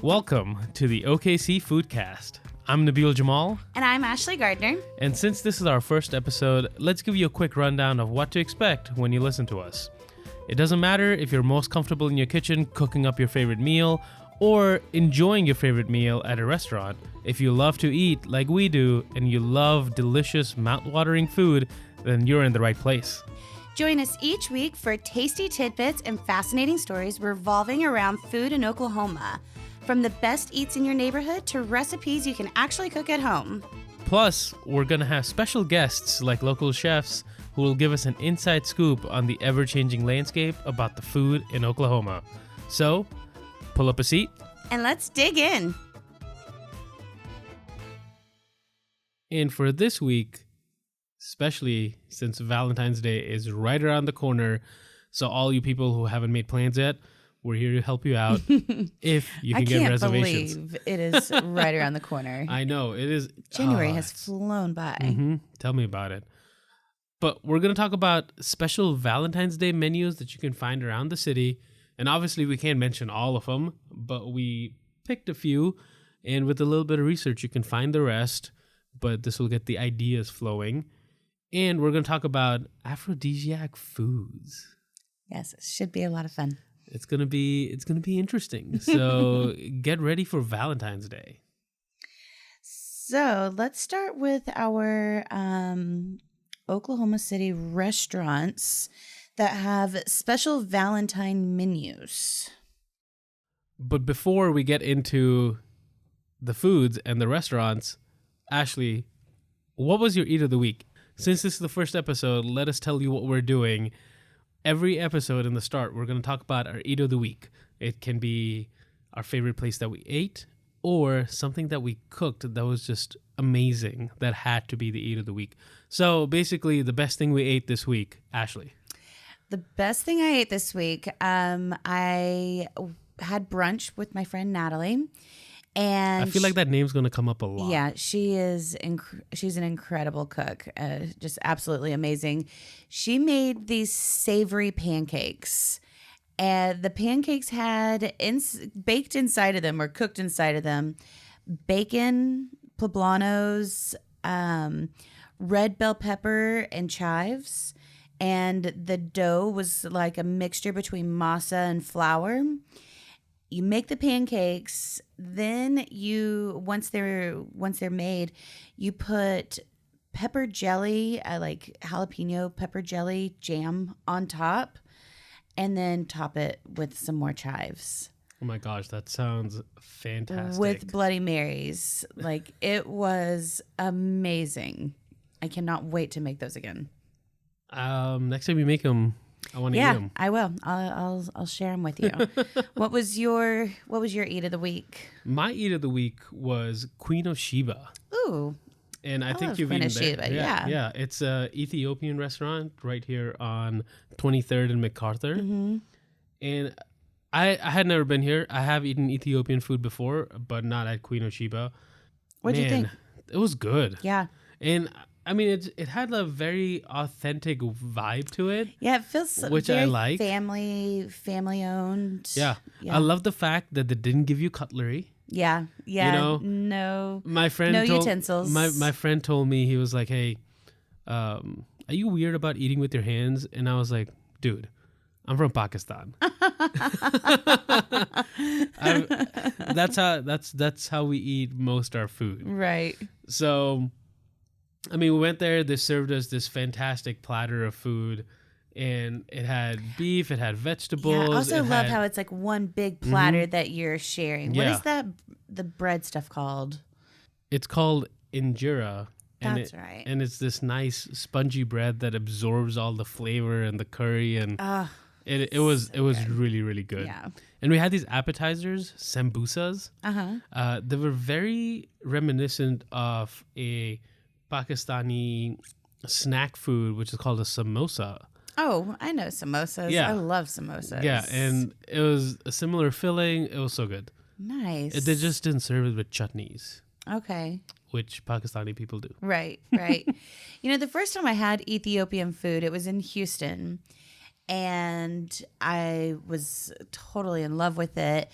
Welcome to the OKC Foodcast. I'm Nabil Jamal. And I'm Ashley Gardner. And since this is our first episode, let's give you a quick rundown of what to expect when you listen to us. It doesn't matter if you're most comfortable in your kitchen cooking up your favorite meal or enjoying your favorite meal at a restaurant. If you love to eat like we do and you love delicious, mouth-watering food, then you're in the right place. Join us each week for tasty tidbits and fascinating stories revolving around food in Oklahoma. From the best eats in your neighborhood to recipes you can actually cook at home. Plus, we're going to have special guests like local chefs who will give us an inside scoop on the ever-changing landscape about the food in Oklahoma. So, pull up a seat. And let's dig in. And for this week, especially since Valentine's Day is right around the corner, so all you people who haven't made plans yet, we're here to help you out if you can get reservations. I can't believe it is right around the corner. I know, it is. January has flown by. Mm-hmm. Tell me about it. But we're going to talk about special Valentine's Day menus that you can find around the city. And obviously we can't mention all of them, but we picked a few. And with a little bit of research, you can find the rest. But this will get the ideas flowing. And we're going to talk about aphrodisiac foods. Yes, it should be a lot of fun. It's gonna be interesting. So get ready for Valentine's Day. So let's start with our Oklahoma City restaurants that have special Valentine menus. But before we get into the foods and the restaurants, Ashley, what was your eat of the week? Since this is the first episode, let us tell you what we're doing. Every episode in the start, we're going to talk about our eat of the week. It can be our favorite place that we ate or something that we cooked that was just amazing that had to be the eat of the week. So basically, the best thing we ate this week, Ashley. The best thing I ate this week, I had brunch with my friend Natalie. And I feel like that name's going to come up a lot. Yeah, she is. She's an incredible cook, just absolutely amazing. She made these savory pancakes, and the pancakes had baked inside of them or cooked inside of them bacon, poblanos, red bell pepper, and chives. And the dough was like a mixture between masa and flour. You make the pancakes, then once they're made, you put pepper jelly, like jalapeno pepper jelly jam on top, and then top it with some more chives. Oh my gosh, that sounds fantastic. With Bloody Marys. Like, it was amazing. I cannot wait to make those again. Next time you make them, I want to eat them. I will. I'll share them with you. What was your eat of the week? My eat of the week was Queen of Sheba. Ooh. And I think you've eaten there. Yeah. It's a Ethiopian restaurant right here on 23rd and MacArthur. Mm-hmm. And I had never been here. I have eaten Ethiopian food before, but not at Queen of Sheba. What do you think? It was good. Yeah. And I mean, it had a very authentic vibe to it. Yeah, it feels which very I like. Family owned. Yeah. I love the fact that they didn't give you cutlery. Yeah. You know, no utensils. utensils. My friend told me, he was like, "Hey, are you weird about eating with your hands?" And I was like, "Dude, I'm from Pakistan." That's how we eat most our food. Right. So, I mean, we went there. They served us this fantastic platter of food, and it had beef, it had vegetables. Yeah, I also love how it's like one big platter that you're sharing. Yeah. What is the bread stuff called? It's called injera. That's right. And it's this nice spongy bread that absorbs all the flavor and the curry, and it was really, really good. Yeah. And we had these appetizers, sambusas. They were very reminiscent of a Pakistani snack food, which is called a samosa. Oh, I know samosas. Yeah. I love samosas. Yeah, and it was a similar filling. It was so good. Nice. They just didn't serve it with chutneys. Okay. Which Pakistani people do. Right. The first time I had Ethiopian food, it was in Houston. And I was totally in love with it.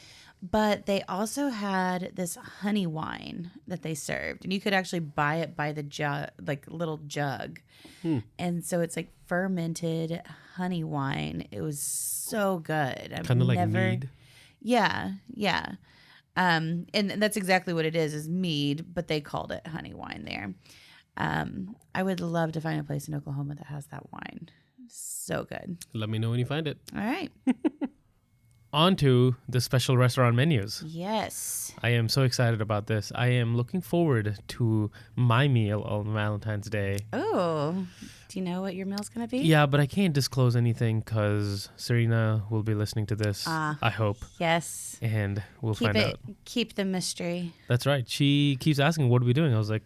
But they also had this honey wine that they served, and you could actually buy it by the jug, like little jug. And so it's like fermented honey wine. It was so good. Kind of like mead. Yeah, yeah. And that's exactly what it is mead, but they called it honey wine there. I would love to find a place in Oklahoma that has that wine. So good. Let me know when you find it. All right. On to the special restaurant menus. Yes. I am so excited about this. I am looking forward to my meal on Valentine's Day. Oh, do you know what your meal's going to be? Yeah, but I can't disclose anything because Serena will be listening to this, I hope. Yes. And we'll find out. Keep the mystery. That's right. She keeps asking, what are we doing? I was like,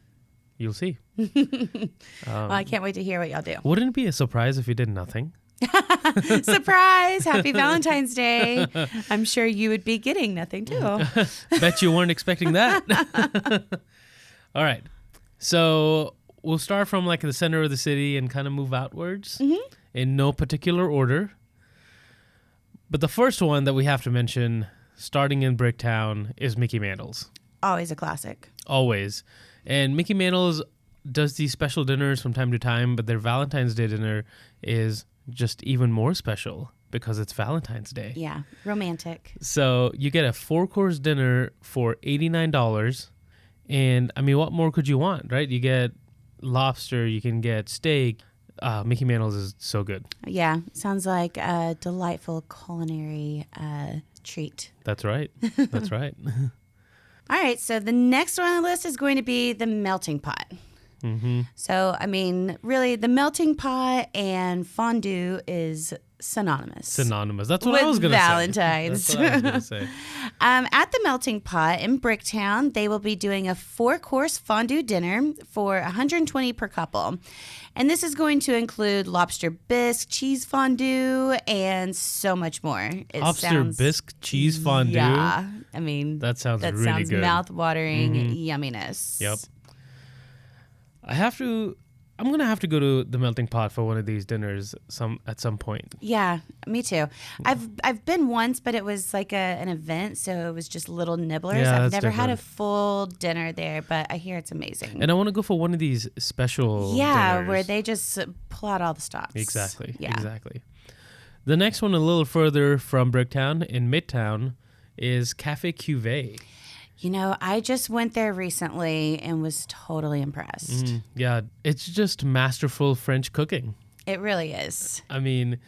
you'll see. Well, I can't wait to hear what y'all do. Wouldn't it be a surprise if we did nothing? Surprise! Happy Valentine's Day. I'm sure you would be getting nothing too. Bet you weren't expecting that. All right. So we'll start from like the center of the city and kind of move outwards in no particular order. But the first one that we have to mention, starting in Bricktown, is Mickey Mantle's. Always a classic. Always. And Mickey Mantle's does these special dinners from time to time, but their Valentine's Day dinner is just even more special because it's Valentine's Day. Yeah, romantic. So you get a 4-course dinner for $89. And I mean, what more could you want, right? You get lobster, you can get steak. Mickey Mantle's is so good. Yeah, sounds like a delightful culinary treat. That's right. That's right. All right, so the next one on the list is going to be the melting pot. Mm-hmm. So, I mean, really, the melting pot and fondue is synonymous. That's what I was going to say. Valentines. That's what I was going to say. At the melting pot in Bricktown, they will be doing a 4-course fondue dinner for $120 per couple. And this is going to include lobster bisque, cheese fondue, and so much more. Lobster bisque, cheese fondue? Yeah. I mean, that sounds really sounds good. mouth-watering yumminess. Yep. I'm going to have to go to the melting pot for one of these dinners at some point. Yeah, me too. I've been once, but it was like an event, so it was just little nibblers. Yeah, I've that's never had a different. full dinner there, but I hear it's amazing. And I want to go for one of these special dinners. Where they just pull out all the stops. Exactly. Yeah. Exactly. The next one, a little further from Bricktown in Midtown, is Cafe Cuvée. You know, I just went there recently and was totally impressed. Yeah, it's just masterful French cooking. It really is. I mean,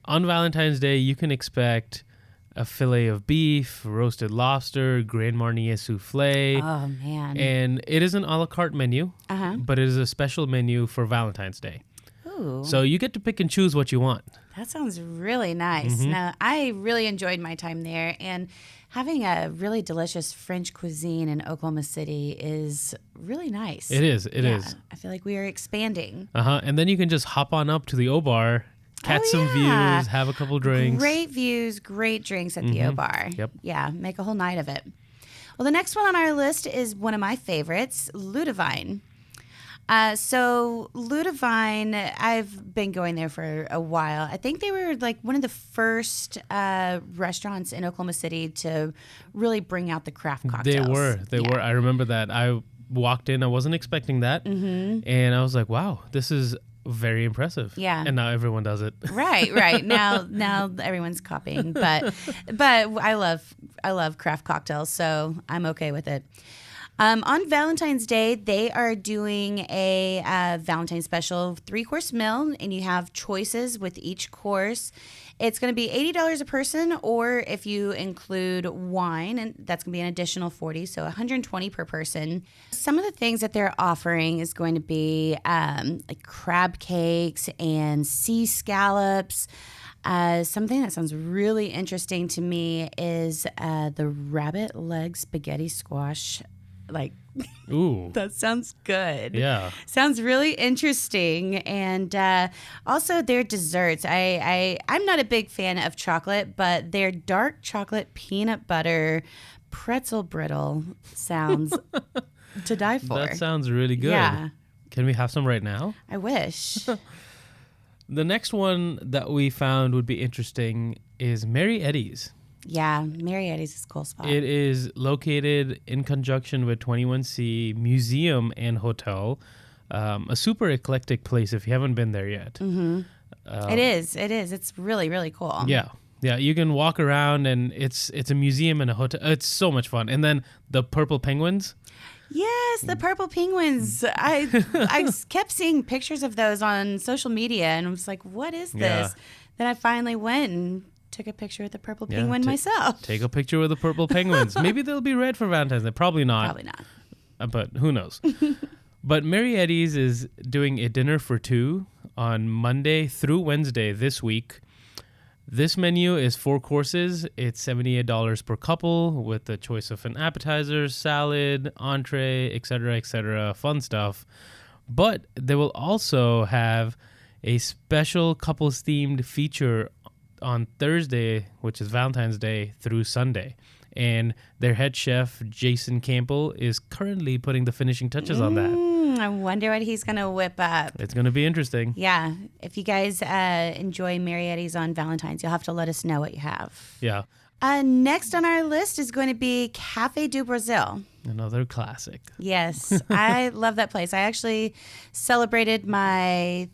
on Valentine's Day, you can expect a fillet of beef, roasted lobster, Grand Marnier souffle. Oh, man. And it is an a la carte menu, but it is a special menu for Valentine's Day. Ooh. So you get to pick and choose what you want. That sounds really nice. Now, I really enjoyed my time there, and having a really delicious French cuisine in Oklahoma City is really nice. It is. It is. I feel like we are expanding. And then you can just hop on up to the O Bar, catch some views, have a couple drinks. Great views, great drinks at the O Bar. Yep. Yeah, make a whole night of it. Well, the next one on our list is one of my favorites, Ludivine. So Ludivine, I've been going there for a while. I think they were like one of the first restaurants in Oklahoma City to really bring out the craft cocktails. They were. I remember that. I walked in. I wasn't expecting that. And I was like, wow, this is very impressive. Yeah. And now everyone does it. Right. Now everyone's copying. But I love craft cocktails, so I'm okay with it. On Valentine's Day, they are doing a Valentine's special 3-course meal, and you have choices with each course. It's going to be $80 a person, or if you include wine, and that's going to be an additional $40, so $120 per person. Some of the things that they're offering is going to be like crab cakes and sea scallops. Something that sounds really interesting to me is the rabbit leg spaghetti squash. Like, ooh, that sounds good. Yeah, sounds really interesting. And also their desserts. I'm not a big fan of chocolate, but their dark chocolate peanut butter pretzel brittle sounds to die for. That sounds really good. Yeah. Can we have some right now? I wish. The next one that we found would be interesting is Mary Eddie's. Yeah, Marietta's is a cool spot. It is located in conjunction with 21C Museum and Hotel. A super eclectic place if you haven't been there yet. Mm-hmm. It is. It's really, really cool. Yeah. Yeah, you can walk around and it's a museum and a hotel. It's so much fun. And then the purple penguins. Yes, the purple penguins. I kept seeing pictures of those on social media and I was like, what is this? Yeah. Then I finally went and took a picture with the purple penguin myself. Take a picture with the purple penguins. Maybe they'll be red for Valentine's Day. Probably not. Probably not. But who knows? But Marietta's is doing a dinner for two on Monday through Wednesday this week. This menu is 4 courses. It's $78 per couple with the choice of an appetizer, salad, entree, etc., fun stuff. But they will also have a special couples-themed feature on Thursday, which is Valentine's Day, through Sunday. And their head chef, Jason Campbell, is currently putting the finishing touches on that. I wonder what he's going to whip up. It's going to be interesting. Yeah. If you guys enjoy Marietta's on Valentine's, you'll have to let us know what you have. Yeah. Next on our list is going to be Café do Brasil. Another classic. Yes. I love that place. I actually celebrated my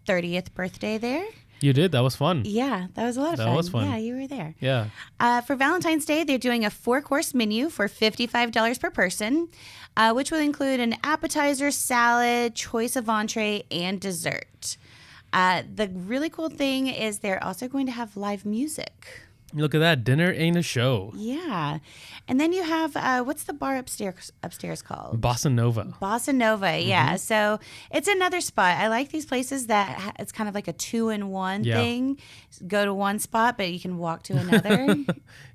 30th birthday there. You did? That was fun. Yeah, that was a lot of fun. That was fun. Yeah, you were there. Yeah. For Valentine's Day, they're doing a 4-course menu for $55 per person, which will include an appetizer, salad, choice of entree, and dessert. The really cool thing is they're also going to have live music. Look at that. Dinner ain't a show. Yeah. And then you have, what's the bar upstairs called? Bossa Nova. Bossa Nova, yeah. So it's another spot. I like these places that it's kind of like a 2-in-1 thing. Go to one spot, but you can walk to another.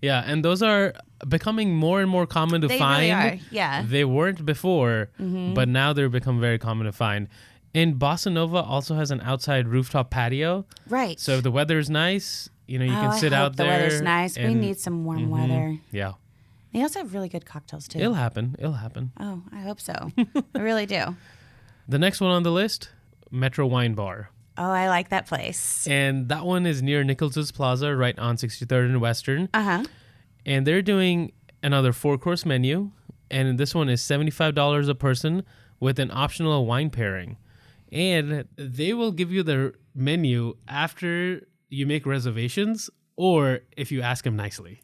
Yeah, and those are becoming more and more common to find. They really are, yeah. They weren't before, but now they're become very common to find. And Bossa Nova also has an outside rooftop patio. Right. So if the weather is nice, you know, you can sit out there. The weather's nice. We need some warm weather. Yeah. They also have really good cocktails, too. It'll happen. Oh, I hope so. I really do. The next one on the list, Metro Wine Bar. Oh, I like that place. And that one is near Nichols's Plaza, right on 63rd and Western. Uh-huh. And they're doing another 4-course menu. And this one is $75 a person with an optional wine pairing. And they will give you the menu after you make reservations or if you ask them nicely.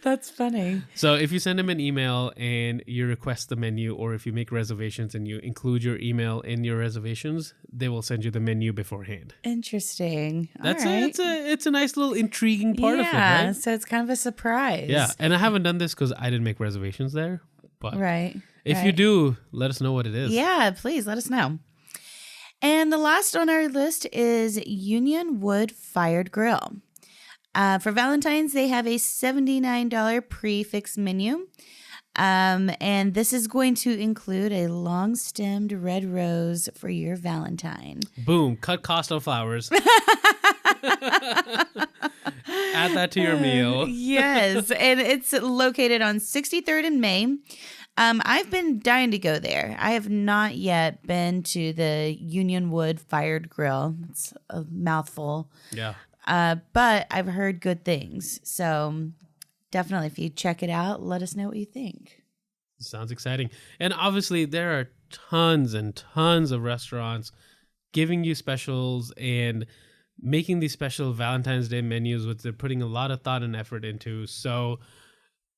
That's funny. So if you send them an email and you request the menu, or if you make reservations and you include your email in your reservations, they will send you the menu beforehand. Interesting. That's all right. it's a nice little intriguing part of it, right? So it's kind of a surprise. Yeah, and I haven't done this because I didn't make reservations there. But right. if you do, let us know what it is. Yeah, please let us know. And the last on our list is Union Wood Fired Grill. For Valentine's, they have a $79 prefix menu. And this is going to include a long-stemmed red rose for your Valentine. Boom, cut cost on flowers. Add that to your meal. Yes, and it's located on 63rd and May. I've been dying to go there. I have not yet been to the Union Wood Fired Grill. It's a mouthful. Yeah. But I've heard good things. So definitely, if you check it out, let us know what you think. Sounds exciting. And obviously, there are tons and tons of restaurants giving you specials and making these special Valentine's Day menus, which they're putting a lot of thought and effort into. So,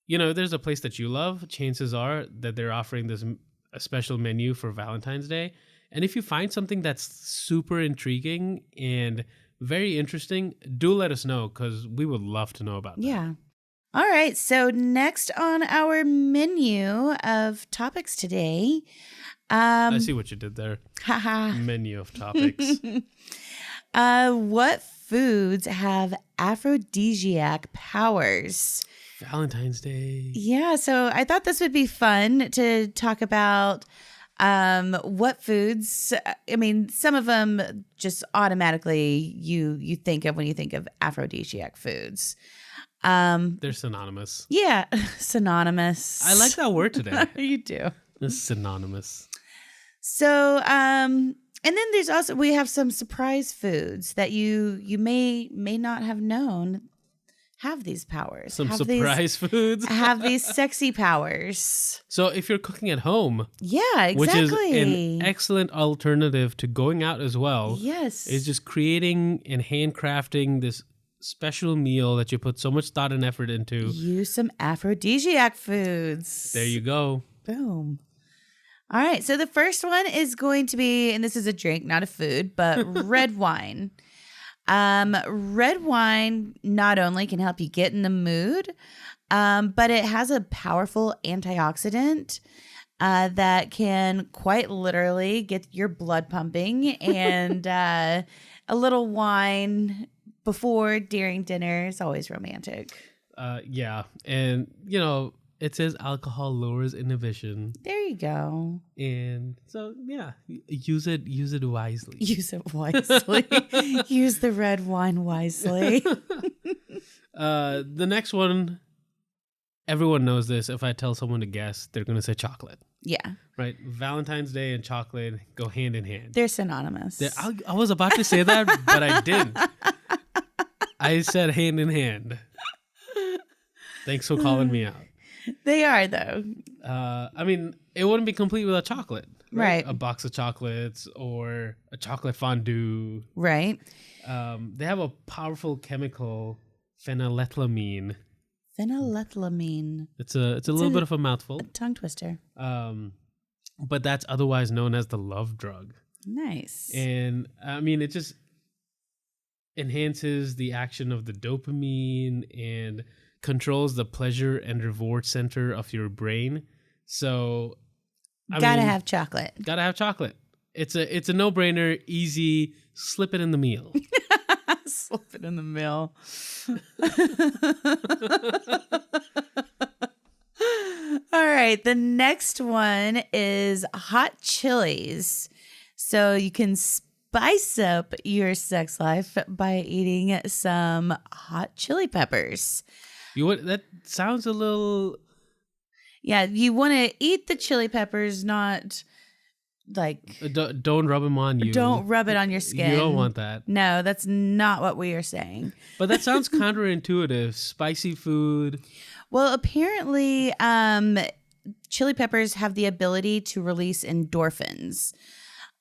you know, if there's a place that you love, chances are that they're offering a special menu for Valentine's Day. And if you find something that's super intriguing and very interesting, do let us know because we would love to know about that. Yeah. All right. So next on our menu of topics today. I see what you did there. Haha. Menu of topics. What foods have aphrodisiac powers? Valentine's Day. Yeah, so I thought this would be fun to talk about what foods. I mean, some of them just automatically you think of when you think of aphrodisiac foods. They're synonymous. Yeah, synonymous. I like that word today. You do. It's synonymous. So, and then there's also, we have some surprise foods that you may not have known have these powers. Some have surprise foods. have these sexy powers. So if you're cooking at home, Yeah, exactly. which is an excellent alternative to going out as well, Yes. is just creating and handcrafting this special meal that you put so much thought and effort into. Use some aphrodisiac foods. There you go. Boom. All right. So the first one is going to be, and this is a drink, not a food, but red wine. Red wine not only can help you get in the mood, but it has a powerful antioxidant that can quite literally get your blood pumping. And a little wine before, during dinner is always romantic. Yeah. And, it says alcohol lowers inhibition. There you go. And so, yeah, use it wisely. Use it wisely. Use the red wine wisely. The next one, everyone knows this. If I tell someone to guess, they're going to say chocolate. Yeah. Right? Valentine's Day and chocolate go hand in hand. They're synonymous. I was about to say that, but I didn't. I said hand in hand. Thanks for calling me out. They are, though. It wouldn't be complete without chocolate. Right. A box of chocolates or a chocolate fondue. Right. They have a powerful chemical, phenylethylamine. Phenylethylamine. It's a little bit of a mouthful. A tongue twister. But that's otherwise known as the love drug. Nice. And it just enhances the action of the dopamine and controls the pleasure and reward center of your brain. So gotta have chocolate. Gotta have chocolate. It's a no-brainer, easy, slip it in the meal. Slip it in the meal. All right. The next one is hot chilies. So you can spice up your sex life by eating some hot chili peppers. That sounds a little... Yeah, you want to eat the chili peppers, not like... Don't rub them on you. Don't rub it on your skin. You don't want that. No, that's not what we are saying. But that sounds counterintuitive. Spicy food. Well, apparently, chili peppers have the ability to release endorphins.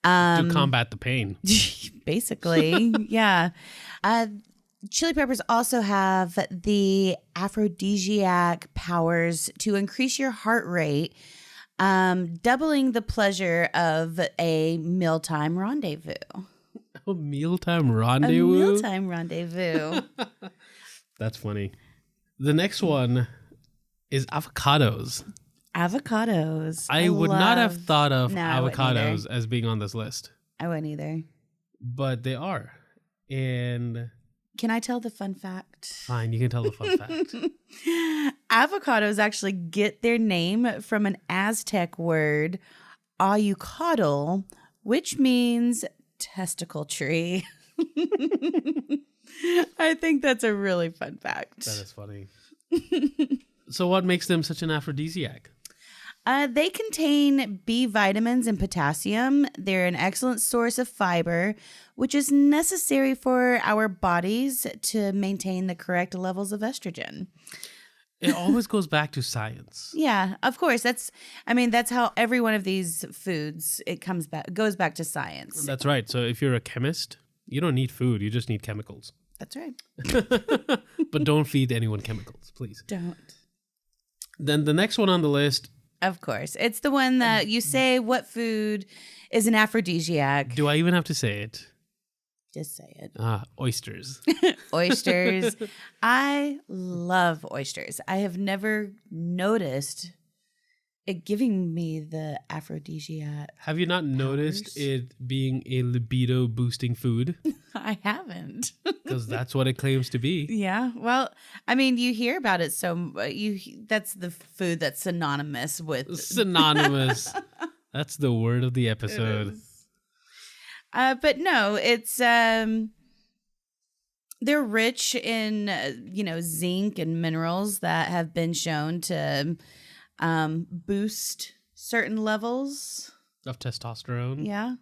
To combat the pain. Basically, yeah. Chili peppers also have the aphrodisiac powers to increase your heart rate, doubling the pleasure of a mealtime rendezvous. A mealtime rendezvous? A mealtime rendezvous. That's funny. The next one is avocados. Avocados. I would not have thought of avocados as being on this list. I wouldn't either. But they are. And... Can I tell the fun fact? Fine, you can tell the fun fact. Avocados actually get their name from an Aztec word, ayucatl, which means testicle tree. I think that's a really fun fact. That is funny. So what makes them such an aphrodisiac? They contain B vitamins and potassium. They're an excellent source of fiber, which is necessary for our bodies to maintain the correct levels of estrogen. It always goes back to science. Yeah, of course. That's how every one of these foods, goes back to science. That's right. So if you're a chemist, you don't need food. You just need chemicals. That's right. But don't feed anyone chemicals, please. Don't. Then the next one on the list. Of course. It's the one that you say what food is an aphrodisiac. Do I even have to say it? Just say it. Oysters. Oysters. I love oysters. I have never noticed it giving me the aphrodisiac. Have you not noticed it being a libido boosting food? I haven't. Because that's what it claims to be. Yeah. Well, you hear about it. So that's the food that's synonymous with. Synonymous. That's the word of the episode. But no, it's they're rich in zinc and minerals that have been shown to boost certain levels of testosterone. Yeah.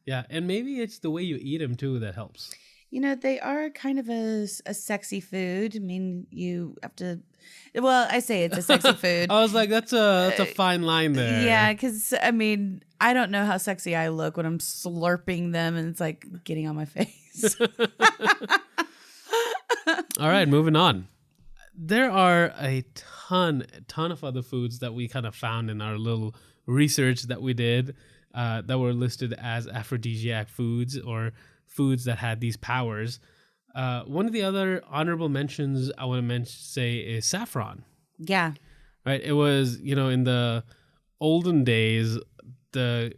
Yeah, and maybe it's the way you eat them too that helps. They are kind of a sexy food. I mean, you have to. Well, I say it's a sexy food. I was like, that's a fine line there. Yeah, because I mean, I don't know how sexy I look when I'm slurping them, and it's like getting on my face. All right, moving on. There are a ton of other foods that we kind of found in our little research that we did that were listed as aphrodisiac foods or foods that had these powers. One of the other honorable mentions I want to say is saffron. Yeah. Right? It was, in the olden days, the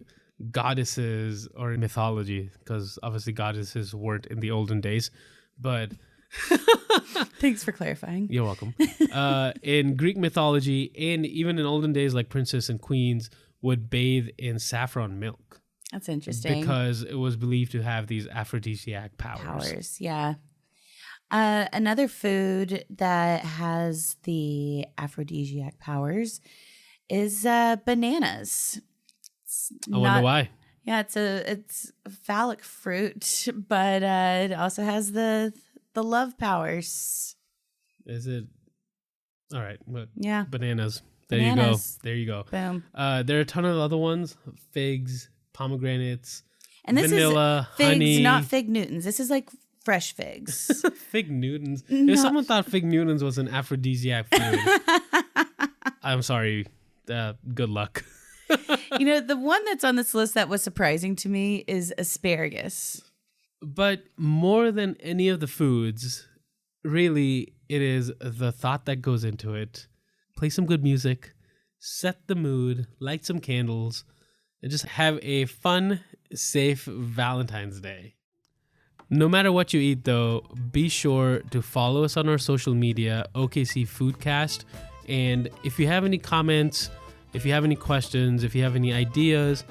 goddesses or mythology, because obviously goddesses weren't in the olden days, but... Thanks for clarifying. You're welcome. In Greek mythology and even in olden days, like princes and queens would bathe in saffron milk. That's interesting. Because it was believed to have these aphrodisiac powers. Yeah. Another food that has the aphrodisiac powers is bananas. I wonder why. Yeah, it's a phallic fruit, but it also has the love powers. Is it? All right. Well, yeah. Bananas. There you go. Boom. There are a ton of other ones. Figs, pomegranates, and this vanilla, is figs, honey. not fig Newtons. This is like fresh figs. Fig Newtons. If someone thought fig Newtons was an aphrodisiac food, I'm sorry. Good luck. The one that's on this list that was surprising to me is asparagus. But more than any of the foods, really, it is the thought that goes into it. Play some good music, set the mood, light some candles, and just have a fun, safe Valentine's Day. No matter what you eat, though, be sure to follow us on our social media, OKC Foodcast. And if you have any comments, if you have any questions, if you have any ideas,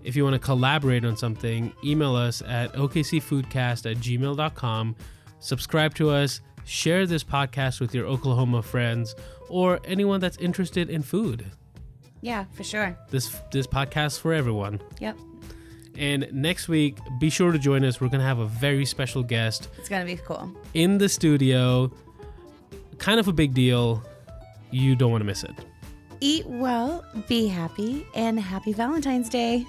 if you want to collaborate on something, email us at okcfoodcast@gmail.com. Subscribe to us, share this podcast with your Oklahoma friends, or anyone that's interested in food. Yeah, for sure. This podcast's for everyone. Yep. And next week, be sure to join us. We're going to have a very special guest. It's going to be cool. In the studio. Kind of a big deal. You don't want to miss it. Eat well, be happy, and happy Valentine's Day.